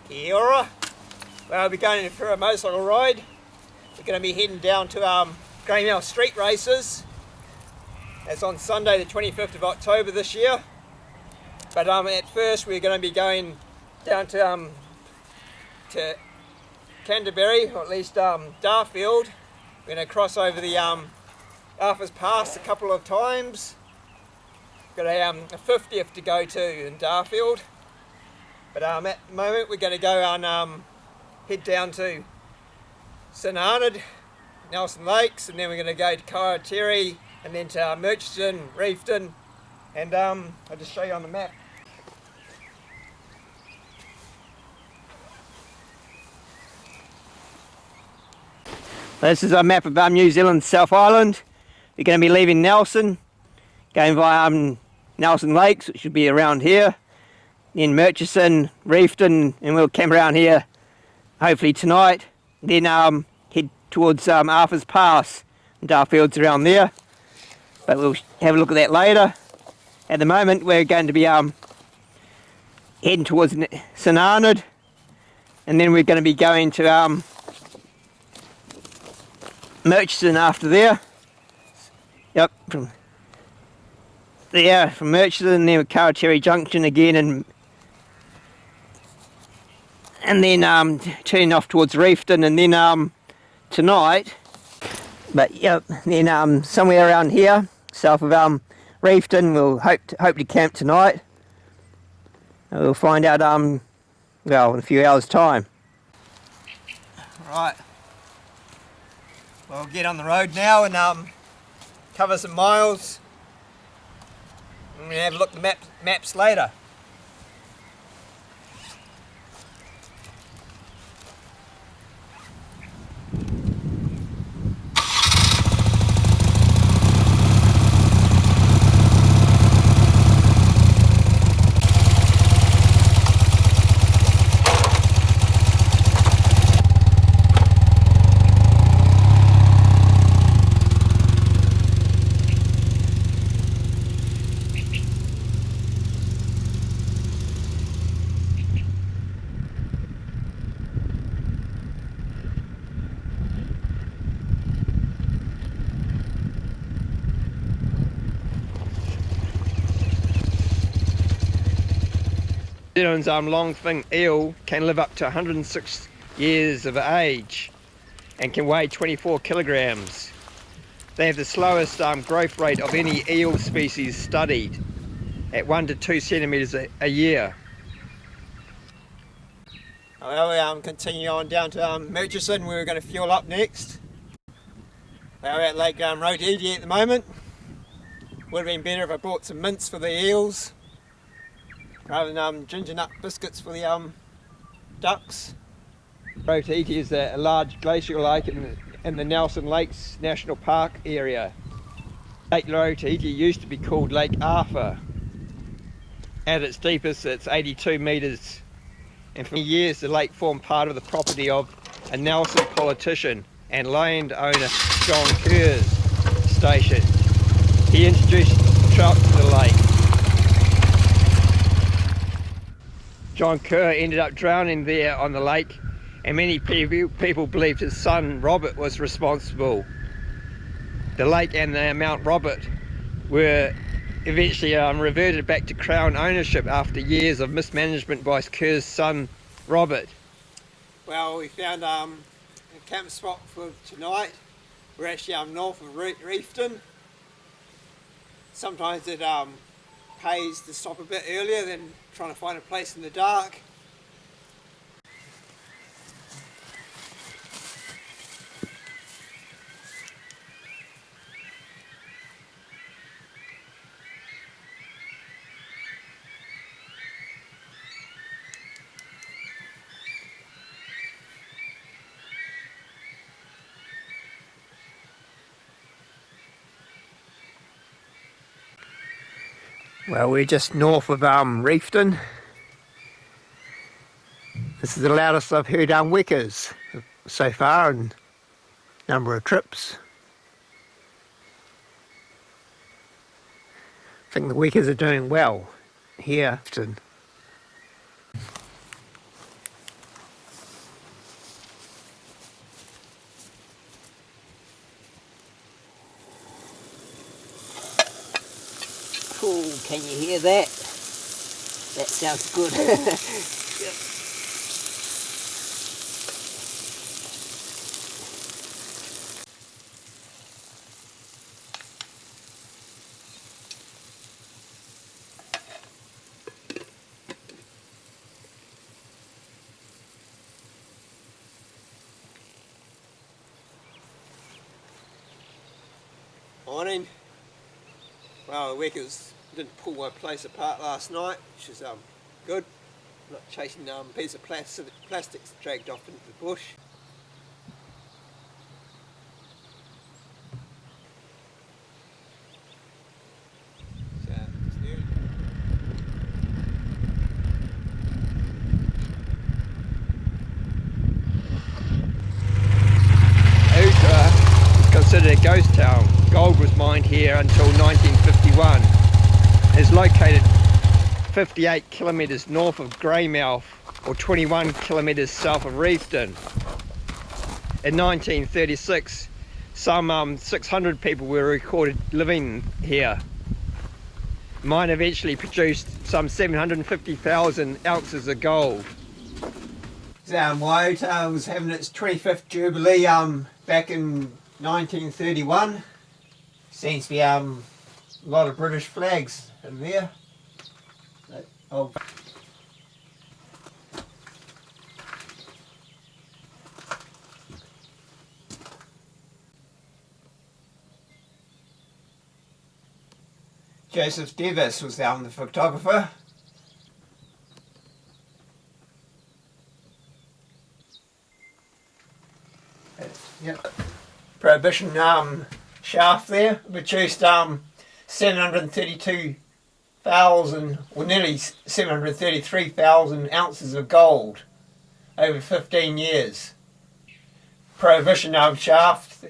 Kia ora. Well, we'll be going for a motorcycle ride. We're going to be heading down to Greymouth Street Races. It's on Sunday the 25th of October this year. But at first we're going to be going down to Canterbury, or at least Darfield. We're going to cross over the Arthur's Pass a couple of times. We've got a 50th to go to in Darfield. But at the moment we're going to go and head down to St Arnaud, Nelson Lakes, and then we're going to go to Kaiteri, and then to Murchison, Reefton, and I'll just show you on the map. This is a map of New Zealand's South Island. We're going to be leaving Nelson, going via Nelson Lakes, which should be around here, then Murchison, Reefton, and we'll camp around here hopefully tonight. Then head towards Arthur's Pass, and Darfield's around there, but we'll have a look at that later. At the moment we're going to be heading towards St Arnaud, and then we're going to be going to Murchison after there. Yep, from Murchison, then Kaiteri Junction again, and then turning off towards Reefton, and then tonight, but yep, then somewhere around here, south of Reefton, we'll hope to camp tonight. We'll find out well, in a few hours' time. Right, we'll get on the road now and cover some miles. I'm going to have a look at the maps later. New Zealand's longfin eel can live up to 106 years of age and can weigh 24 kilograms. They have the slowest growth rate of any eel species studied, at 1 to 2 centimetres a year. Well, we continue on down to Murchison, where we're going to fuel up next. We're at Lake Rotaiti at the moment. Would have been better if I bought some mints for the eels, rather than ginger nut biscuits for the ducks. Rotaiti is a large glacial lake in the Nelson Lakes National Park area. Lake Rotaiti used to be called Lake Arthur. At its deepest it's 82 metres, and for years the lake formed part of the property of a Nelson politician and landowner John Kerr's station. He introduced trout to the lake. John Kerr ended up drowning there on the lake, and many people believed his son Robert was responsible. The lake and the Mount Robert were eventually reverted back to Crown ownership after years of mismanagement by Kerr's son Robert. Well, we found a camp spot for tonight. We're actually north of Reefton. Sometimes it pays to stop a bit earlier than trying to find a place in the dark. Well, we're just north of Reefton. This is the loudest I've heard Wickers so far in number of trips. I think the Wickers are doing well here. Cool, can you hear that? That sounds good. Yep. Morning. Well, the workers didn't pull my place apart last night, which is good. Not chasing a piece of plastics dragged off into the bush. So, Uta is considered a ghost town. Gold was mined here until 1951. It's located 58 kilometres north of Greymouth or 21 kilometres south of Reefton. In 1936, some 600 people were recorded living here. The mine eventually produced some 750,000 ounces of gold. Waiata was having its 25th Jubilee back in 1931. Seems to be a lot of British flags in there. Oh. Joseph Davis was the photographer. Yep. Prohibition shaft there produced 732,000 or nearly 733,000 ounces of gold over 15 years. Prohibition shaft,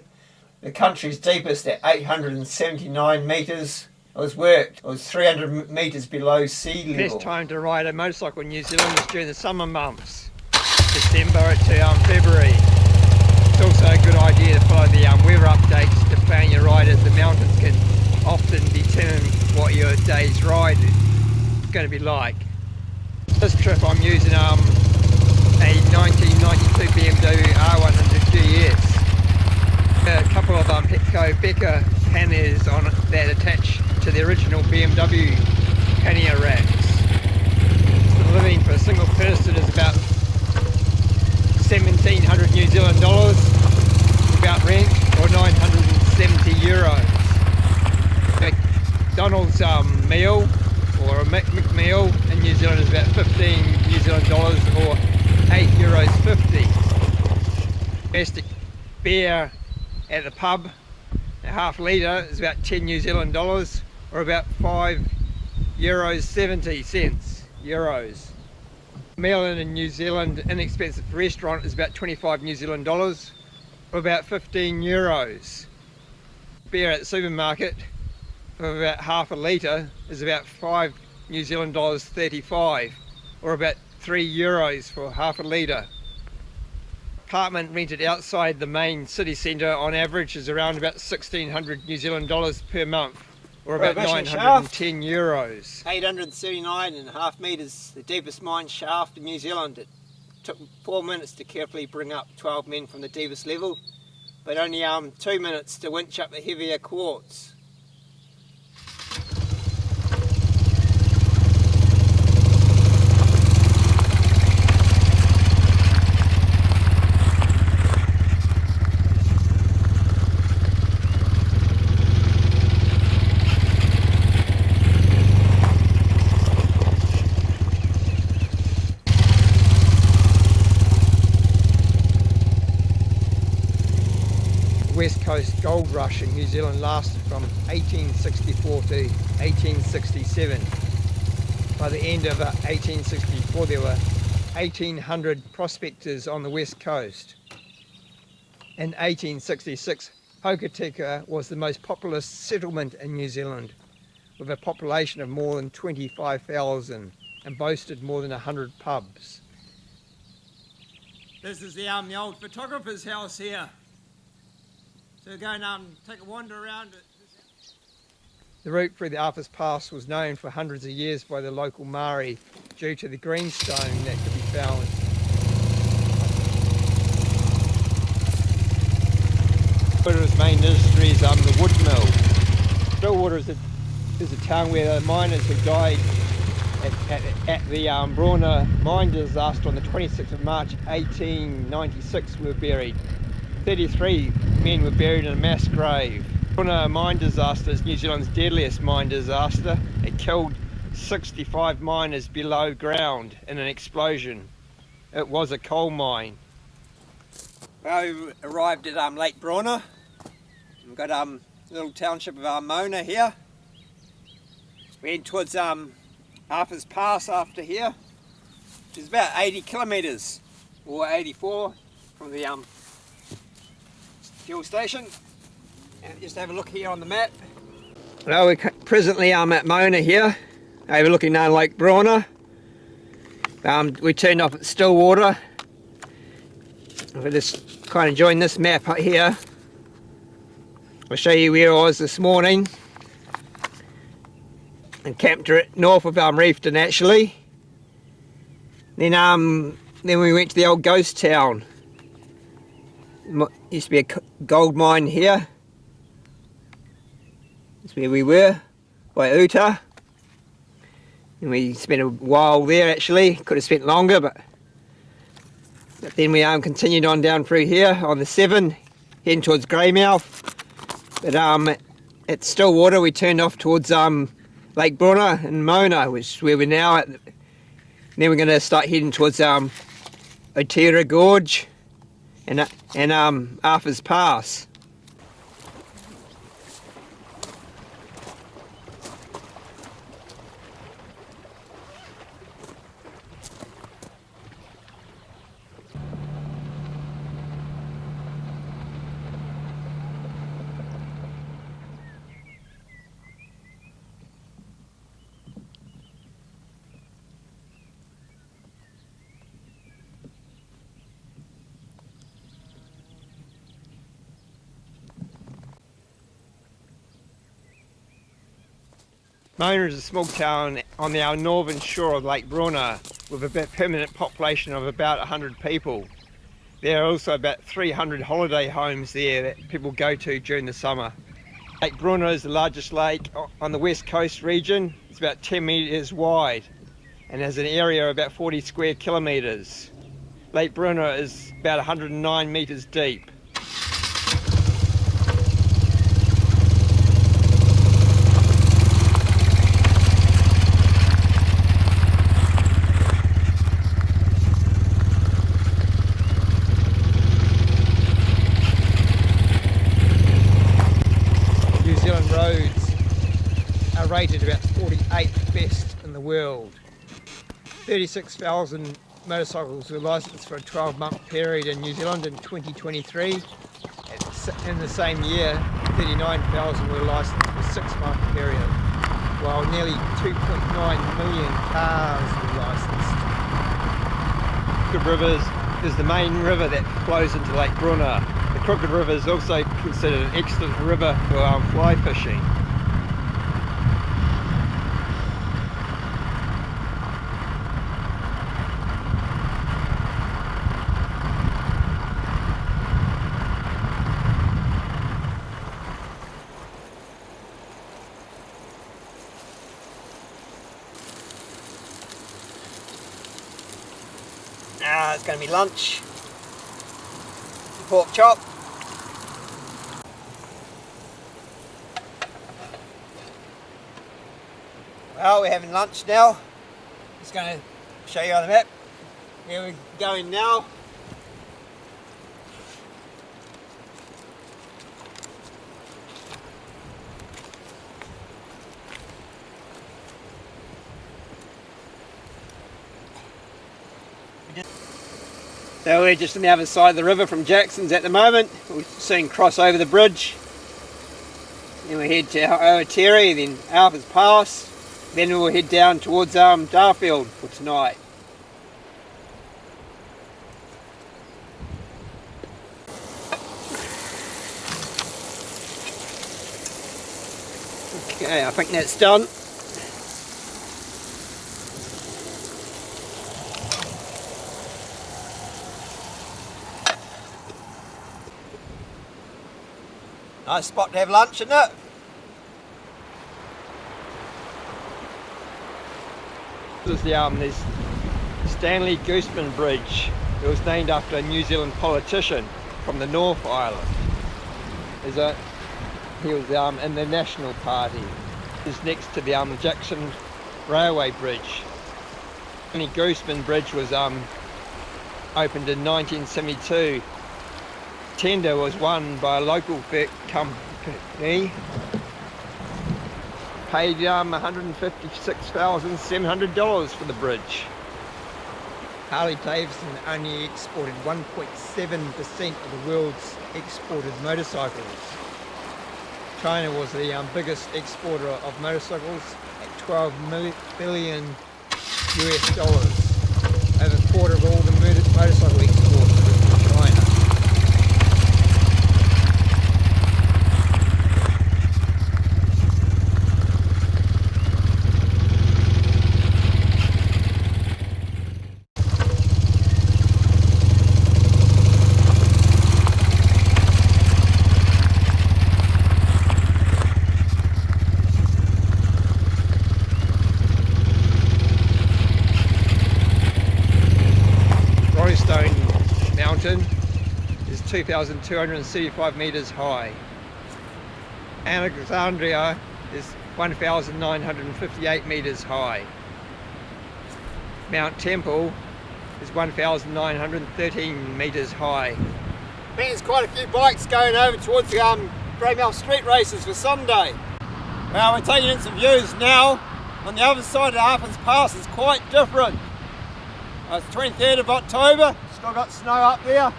the country's deepest at 879 metres, was worked. It was 300 metres below sea level. Best time to ride a motorcycle in New Zealand is during the summer months, December to February. It's also a good idea to follow the weather updates to plan your ride, as the mountains can often determine what your day's ride is going to be like. This trip I'm using a 1992 BMW R100 GS. A couple of Petco Becker panniers on it that attach to the original BMW pannier racks. The living for a single person is about 1,700 New Zealand dollars about rent, or 970 euros. McDonald's meal or a McMeal in New Zealand is about 15 New Zealand dollars or €8.50. Domestic beer at the pub, a half litre, is about 10 New Zealand dollars or about €5.70 Meal in a New Zealand inexpensive restaurant is about 25 New Zealand dollars or about 15 euros. Beer at the supermarket for about half a litre is about 5 New Zealand dollars 35 or about €3 for half a litre. Apartment rented outside the main city centre on average is around about 1,600 New Zealand dollars per month or about 910 euros. 879.5 metres, the deepest mine shaft in New Zealand. It took 4 minutes to carefully bring up 12 men from the deepest level, but only 2 minutes to winch up the heavier quartz. West Coast gold rush in New Zealand lasted from 1864 to 1867. By the end of 1864 there were 1,800 prospectors on the west coast. In 1866 Hokitika was the most populous settlement in New Zealand, with a population of more than 25,000 and boasted more than 100 pubs. This is the old photographer's house here. So go and take a wander around it. The route through the Arthur's Pass was known for hundreds of years by the local Māori due to the greenstone that could be found. Stillwater's main industry is the wood mill. Stillwater is a town where the miners who died at the Brona mine disaster on the 26th of March 1896 were buried. 33 men were buried in a mass grave. Brona mine disaster is New Zealand's deadliest mine disaster. It killed 65 miners below ground in an explosion. It was a coal mine. Well, we arrived at Lake Brona. We've got a little township of Mona here. We're heading towards Arthur's Pass after here, which is about 80 kilometres or 84 from the fuel station. And just have a look here on the map. Well, we're presently at Mona here, overlooking Lake Brona. We turned off at Stillwater. We're just kind of enjoying this map here. I'll show you where I was this morning. And camped north of Reefton actually. Then we went to the old ghost town. Used to be a gold mine here. That's where we were, by Uta. And we spent a while there actually. Could have spent longer, but then we continued on down through here on the 7, heading towards Greymouth. But at Stillwater we turned off towards Lake Brona and Mona, which is where we're now at. Then we're going to start heading towards Otira Gorge and Arthur's Pass. Mona is a small town on our northern shore of Lake Brona with a permanent population of about 100 people. There are also about 300 holiday homes there that people go to during the summer. Lake Brona is the largest lake on the west coast region. It's about 10 metres wide and has an area of about 40 square kilometres. Lake Brona is about 109 metres deep. Roads are rated about 48th best in the world. 36,000 motorcycles were licensed for a 12-month period in New Zealand in 2023. In the same year, 39,000 were licensed for a 6-month period, while nearly 2.9 million cars were licensed. Crooked River is the main river that flows into Lake Brona. The Crooked River is also considered an excellent river for fly fishing. Now it's going to be lunch. Pork chop. Well, we're having lunch now. Just going to show you on the map where we're going now. So we're just on the other side of the river from Jackson's at the moment. We're seeing cross over the bridge. Then we head to Otira, then Arthur's Pass. Then we'll head down towards Darfield for tonight. Okay, I think that's done. Nice spot to have lunch, isn't it? This is this Stanley Gooseman Bridge. It was named after a New Zealand politician from the North Island. He was in the National Party. It's next to the Jackson Railway Bridge. The Gooseman Bridge was opened in 1972. Tender was won by a local company. Paid $156,700 for the bridge. Harley Davidson only exported 1.7% of the world's exported motorcycles. China was the biggest exporter of motorcycles at $12 billion US. Over a quarter of all the motorcycle exports were from China. Mountain is 2,275 meters high. Alexandria is 1,958 meters high. Mount Temple is 1,913 meters high. There's quite a few bikes going over towards the Greymouth Street races for Sunday. Well, we're taking in some views now. On the other side of Harpers Pass is quite different. It's 23rd of October, still got snow up there.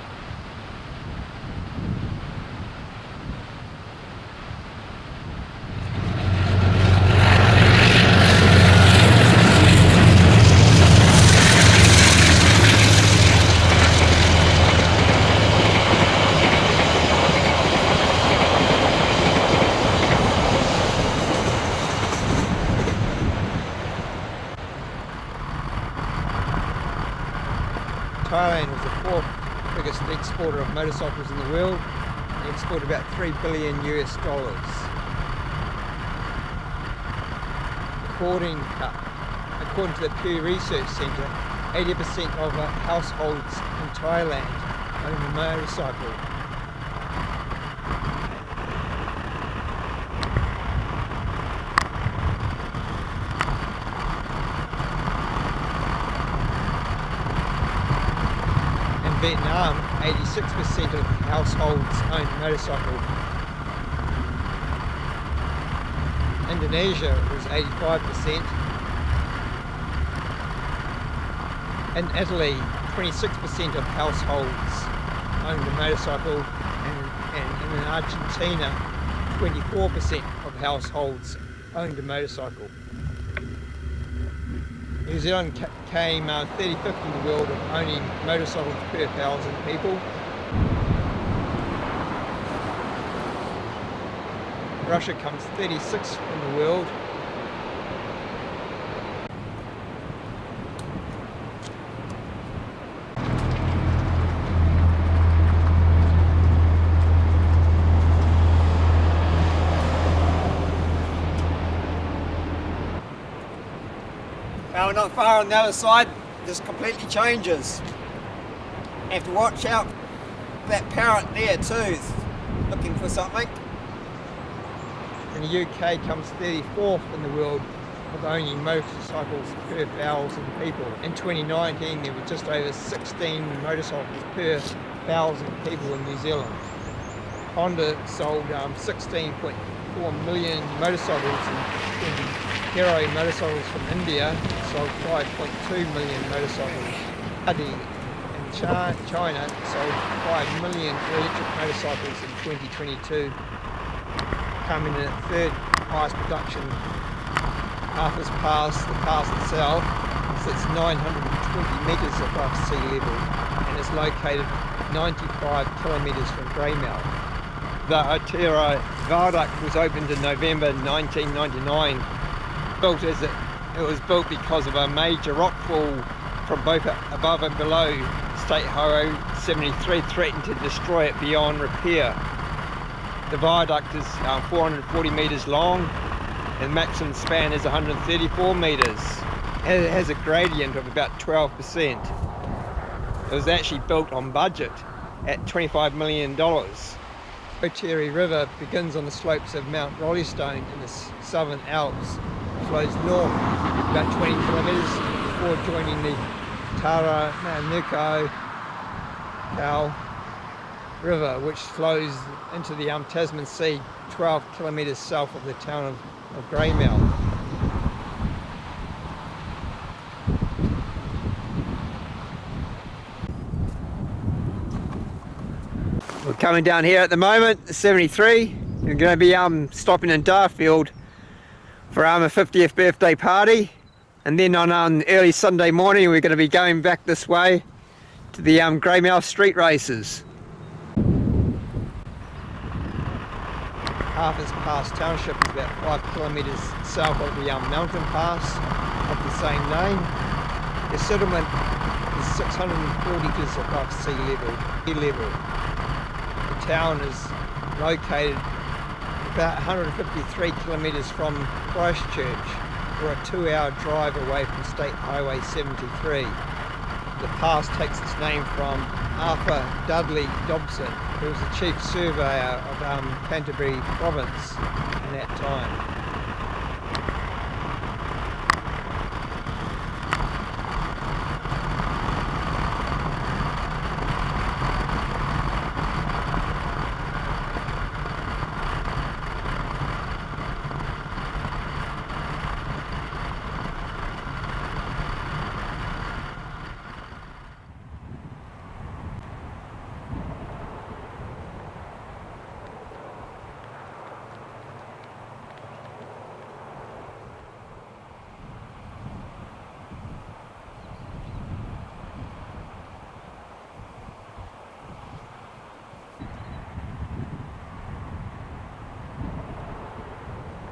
Thailand was the fourth biggest exporter of motorcycles in the world. They exported about $3 billion US. According to the Pew Research Centre, 80% of households in Thailand own a motorcycle. Vietnam, 86% of households own a motorcycle. Indonesia was 85%. In Italy, 26% of households owned a motorcycle, and in Argentina, 24% of households owned a motorcycle. New Zealand came 35th in the world of owning motorcycles per 1,000 people. Russia comes 36th in the world. Now we're not far on the other side, this completely changes. You have to watch out that parrot there too, looking for something. And the UK comes 34th in the world of owning motorcycles per 1,000 people. In 2019 there were just over 16 motorcycles per 1,000 people in New Zealand. Honda sold 16.4 million motorcycles, and Hero motorcycles from India sold 5.2 million motorcycles. Audi in China sold 5 million electric motorcycles in 2022, coming in at third highest production. Harpers Pass, the pass itself, sits 920 metres above sea level and is located 95 kilometres from Greymouth. The Aotearoa viaduct was opened in November 1999. It was built because of a major rockfall from both above and below State Highway 73 threatened to destroy it beyond repair. The viaduct is 440 metres long and maximum span is 134 metres. It has a gradient of about 12%. It was actually built on budget at $25 million. Ocherry River begins on the slopes of Mount Rollystone in the Southern Alps, flows north about 20 kilometres before joining the Taranaki River, which flows into the Tasman Sea 12 kilometres south of the town of Greymouth. We're coming down here at the moment, 73. We're going to be stopping in Darfield for a 50th birthday party, and then on early Sunday morning we're going to be going back this way to the Greymouth street races. Harvest Pass Township is about 5 kilometres south of the mountain pass of the same name. The settlement is 640 metres above sea level. The town is located about 153 kilometres from Christchurch, or a 2-hour drive away from State Highway 73. The pass takes its name from Arthur Dudley Dobson, who was the chief surveyor of Canterbury province in that time.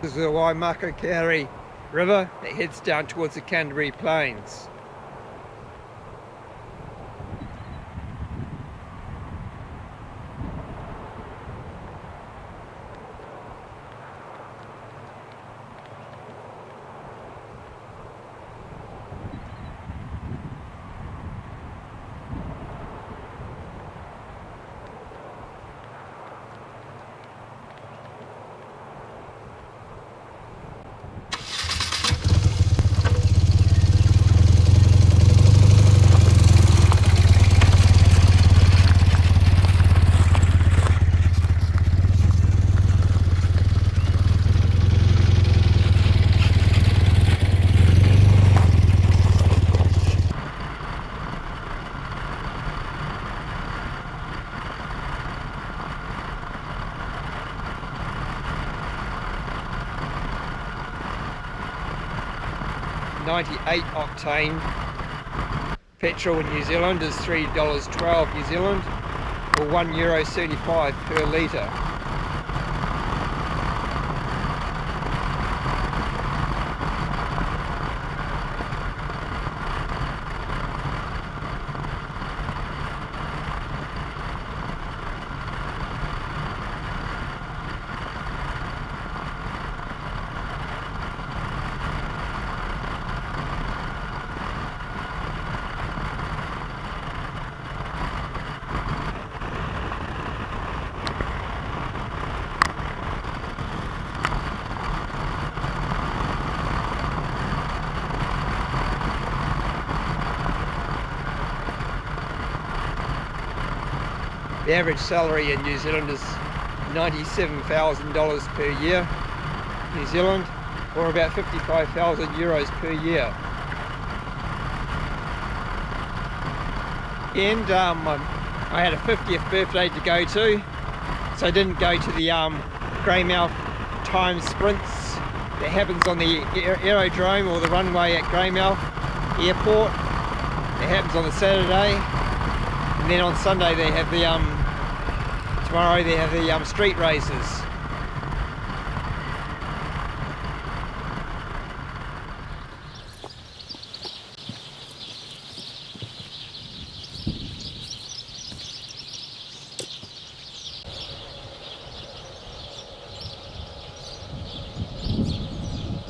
This is the Waimakakari River that heads down towards the Canterbury Plains. .98 octane petrol in New Zealand is $3.12 New Zealand, or €1.75 per litre. The average salary in New Zealand is $97,000 per year, New Zealand, or about 55,000 euros per year. And I had a 50th birthday to go to, so I didn't go to the Greymouth time sprints that happens on the aerodrome or the runway at Greymouth Airport. It happens on the Saturday, and then on Sunday they have the tomorrow they have the street races.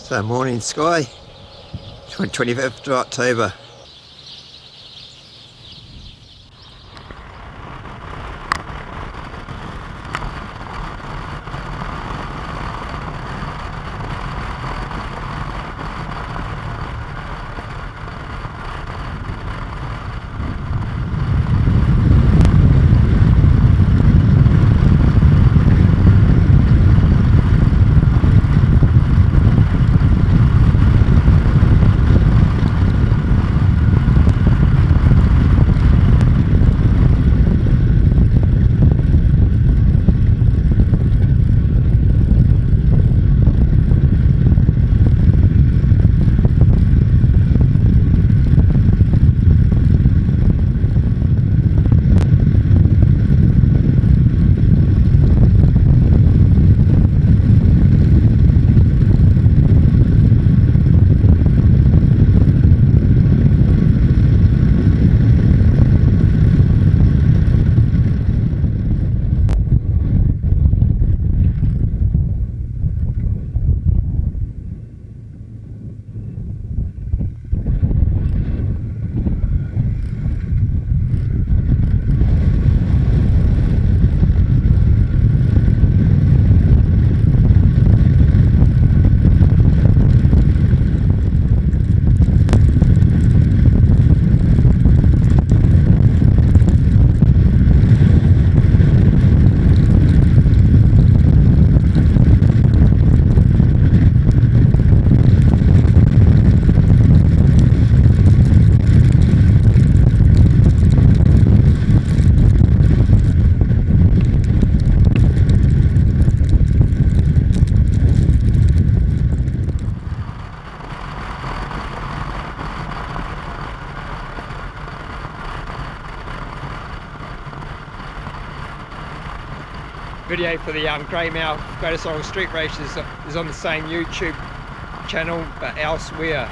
So morning sky, 25th of October. Video for the Greymouth Greatest Oral Street Races is on the same YouTube channel but elsewhere.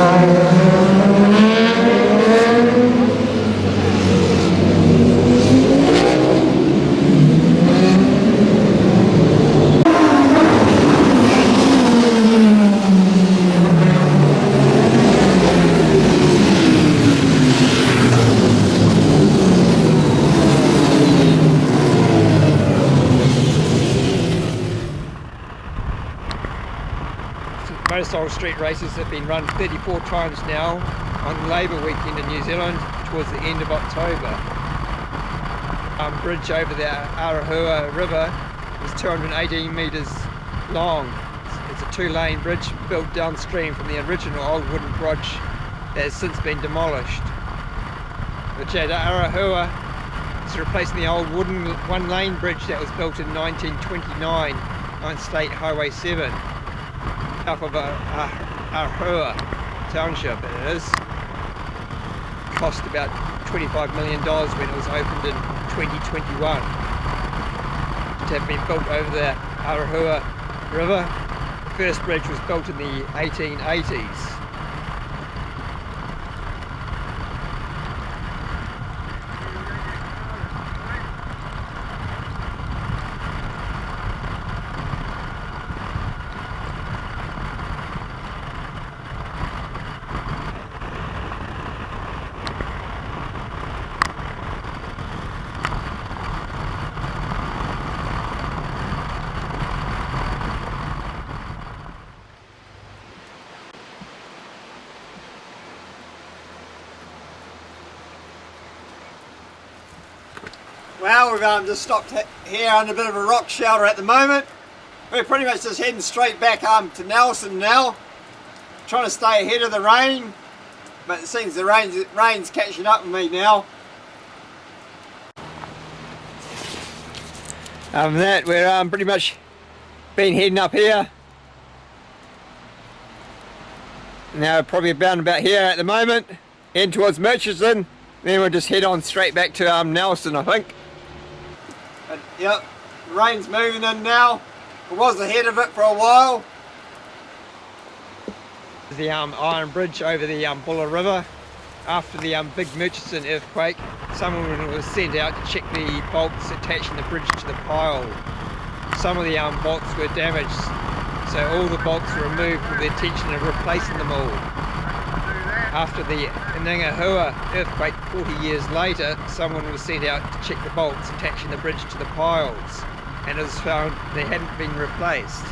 Motorbike street races have been run 34 times now on Labour weekend in New Zealand towards the end of October. Bridge over the Arahua River is 218 metres long. It's a two-lane bridge built downstream from the original old wooden bridge that has since been demolished. Which at Arahua is replacing the old wooden one-lane bridge that was built in 1929 on State Highway 7. South of Arahua Township it is. Cost about $25 million when it was opened in 2021. To have been built over the Arahua River. The first bridge was built in the 1880s. Well, we've just stopped here under a bit of a rock shelter at the moment. We're pretty much just heading straight back to Nelson now. Trying to stay ahead of the rain, but it seems the rain's catching up with me now. Other than that, we're pretty much been heading up here. Now probably about here at the moment, heading towards Murchison. Then we'll just head on straight back to Nelson, I think. But, yep, the rain's moving in now. I was ahead of it for a while. The iron bridge over the Buller River. After the big Murchison earthquake, someone was sent out to check the bolts attaching the bridge to the pile. Some of the bolts were damaged, so all the bolts were removed with the intention of replacing them all. After the Inangahua earthquake 40 years later, someone was sent out to check the bolts attaching the bridge to the piles, and it was found they hadn't been replaced.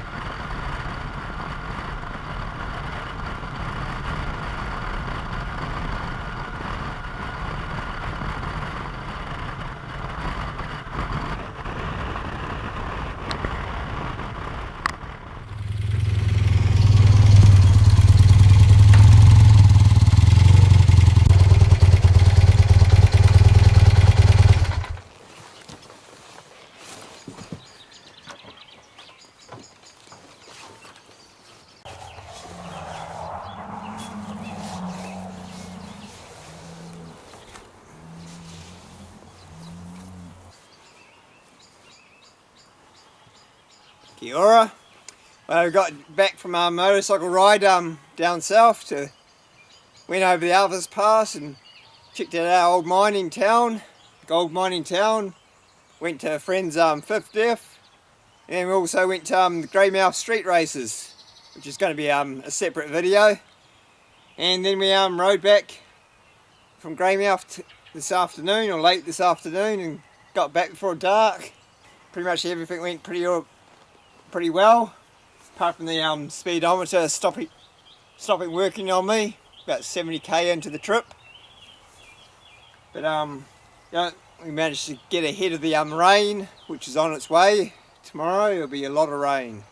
Kia ora. Well, we got back from our motorcycle ride down south went over the Alvis Pass and checked out our old mining town, gold mining town. Went to a friend's 50th, and we also went to the Greymouth street races, which is going to be a separate video. And then we rode back from Greymouth this afternoon, or late this afternoon, and got back before dark. Pretty much everything went pretty well, apart from the speedometer stopping working on me about 70k into the trip. But yeah, we managed to get ahead of the rain, which is on its way. Tomorrow there'll be a lot of rain.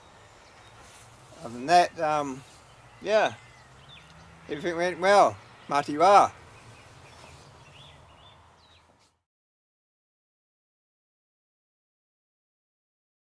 Other than that, yeah, everything went well. Matiwa.